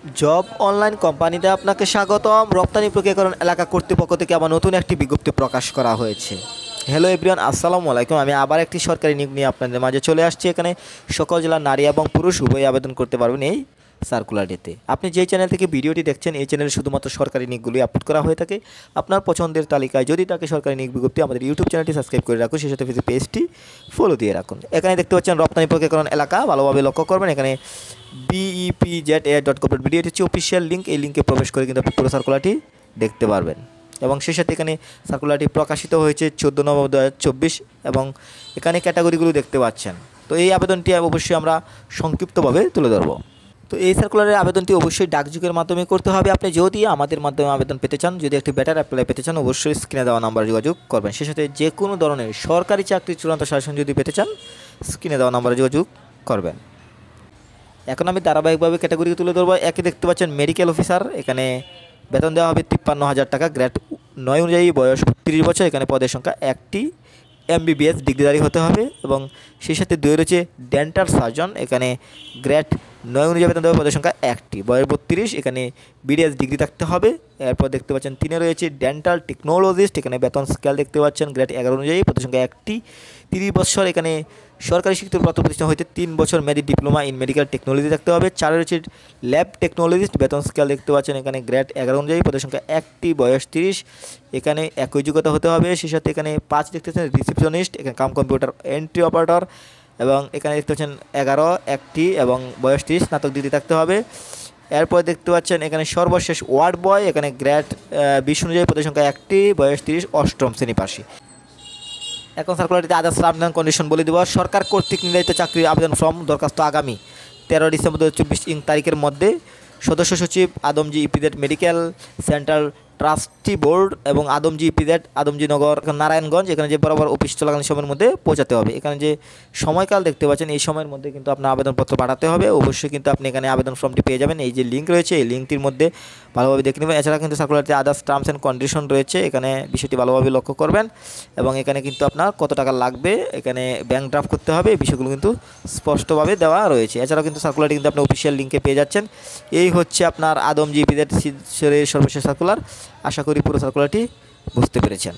Job online কোম্পানিতে আপনাকে স্বাগতম। রপ্তানি প্রক্রিয়াকরণ এলাকা কর্তৃপক্ষ থেকে আবার নতুন একটি বিজ্ঞপ্তি প্রকাশ করা হয়েছে। হ্যালো এভরিওয়ান, আসসালামু আলাইকুম। আমি আবার একটি সরকারি নিয়োগ নিয়ে আপনাদের মাঝে চলে আসছি। এখানে সকল জেলার নারী এবং পুরুষ উভয়ই আবেদন করতে পারবেন এই সার্কুলারটিতে। আপনি যেই চ্যানেল থেকে ভিডিওটি দেখছেন, এই চ্যানেলে শুধুমাত্র সরকারি নিয়োগগুলি আপলোড করা হয়ে থাকে। আপনার পছন্দের তালিকায় যদি থাকে সরকারি নিয়োগ বিজ্ঞপ্তি, আমাদের ইউটিউব চ্যানেলটি সাবস্ক্রাইব করে রাখুন, সেই সাথে ফেসবুক পেজটি ফলো দিয়ে রাখুন। এখানে দেখতে পাচ্ছেন রপ্তানি প্রক্রিয়াকরণ এলাকা, ভালোভাবে লক্ষ্য করবেন। এখানে BEPZA.gov.bd এটি হচ্ছে অফিসিয়াল লিঙ্ক। এই লিঙ্কে প্রবেশ করে কিন্তু আপনি পুরো সার্কুলারটি দেখতে পারবেন। এবং সেই সাথে এখানে সার্কুলারটি প্রকাশিত হয়েছে 14 নভেম্বর 2024 এবং এখানে ক্যাটাগরিগুলো দেখতে পাচ্ছেন। তো এই আবেদনটি অবশ্যই আমরা সংক্ষিপ্তভাবে তুলে ধরব। তো এই সার্কুলারের আবেদনটি অবশ্যই ডাকযোগের মাধ্যমে করতে হবে। আপনি যদি আমাদের মাধ্যমে আবেদন পেতে চান, যদি একটি বেটার অ্যাপ্লাই পেতে চান, অবশ্যই স্ক্রিনে দেওয়া নাম্বারে যোগাযোগ করবেন। সেই সাথে যে কোনো ধরনের সরকারি চাকরির চূড়ান্ত শাসন যদি পেতে চান, স্ক্রিনে দেওয়া নাম্বারে যোগাযোগ করবেন। এখন আমি ধারাবাহিকভাবে ক্যাটাগরি তুলে ধরবো। একে দেখতে পাচ্ছেন মেডিকেল অফিসার, এখানে বেতন দেওয়া হবে 53,000 টাকা, গ্রেড 9 অনুযায়ী, বয়স 30 বছর। এখানে পদের সংখ্যা একটি, MBBS ডিগ্রিধারী হতে হবে। এবং সেই সাথে 2 রয়েছে ডেন্টাল সার্জন, এখানে গ্রেড 9 অনুযায়ী বেতন দেওয়া হবে, পদের সংখ্যা একটি, বয়স 32, এখানে BDS ডিগ্রি থাকতে হবে। এরপর দেখতে পাচ্ছেন 3 রয়েছে ডেন্টাল টেকনোলজিস্ট, এখানে বেতন স্কেল দেখতে পাচ্ছেন গ্রেড 11 অনুযায়ী, পদের সংখ্যা একটি, 30 বছর। এখানে সরকারি স্বীকৃতিপ্রাপ্ত প্রতিষ্ঠান হইতে 3 বছর মেয়াদী ডিপ্লোমা ইন মেডিকেল টেকনোলজি থাকতে হবে। 4 রয়েছে ল্যাব টেকনোলজিস্ট, বেতন স্কেল দেখতে পাচ্ছেন এখানে গ্রেড 11 অনুযায়ী, পদের সংখ্যা একটি, বয়স 30, এখানে একই যোগ্যতা হতে হবে। সেই সাথে এখানে 5 দেখতে পাচ্ছেন রিসেপশনিস্ট, এখানে কম্পিউটার এন্ট্রি অপারেটর, এবং এখানে দেখতে পাচ্ছেন 11, একটি এবং বয়স 30, স্নাতক ডিগ্রি থাকতে হবে। এরপর দেখতে পাচ্ছেন এখানে সর্বশেষ ওয়ার্ড বয়, এখানে গ্রেড 20 অনুযায়ী, পদের সংখ্যা একটি, বয়স 30, অষ্টম শ্রেণী পাশী। এখন সার্কুলারটিতে আদার্স টার্মস অ্যান্ড কন্ডিশন বলে দেবো। সরকার কর্তৃক নির্ধারিত চাকরির আবেদন ফর্ম দরখাস্ত আগামী 13 ডিসেম্বর 2024 তারিখের মধ্যে সদস্য সচিব, Adamjee EPZ medical central trustee board এবং আদমজি ইপিজেড, আদমজি নগর, নারায়ণগঞ্জ, এখানে যে বরাবর অফিস চলাকালীন সময়ের মধ্যে পৌঁছাতে হবে। এখানে যে সময়কাল দেখতে পাচ্ছেন, এই সময়ের মধ্যে কিন্তু আপনার আবেদনপত্র পাঠাতে হবে। অবশ্যই কিন্তু আপনি এখানে আবেদন ফর্মটি পেয়ে যাবেন। এই যে লিঙ্ক রয়েছে, এই লিঙ্কটির মধ্যে ভালোভাবে দেখে নেবেন। এছাড়া কিন্তু সার্কুলারটিতে আদার্স টার্মস অ্যান্ড কন্ডিশন রয়েছে, এখানে বিষয়টি ভালোভাবে লক্ষ্য করবেন। এবং এখানে কিন্তু আপনার কত টাকা লাগবে, এখানে ব্যাংক ড্রাফট করতে হবে, এই বিষয়গুলো কিন্তু স্পষ্টভাবে দেওয়া রয়েছে। এছাড়াও কিন্তু সার্কুলারটি কিন্তু আপনি অফিসিয়াল লিঙ্কে পেয়ে যাচ্ছেন। এই হচ্ছে আপনার আদমজি ইপিজেড সর্বশেষ সার্কুলার। আশা করি পুরো সার্কুলারটি বুঝতে পেরেছেন।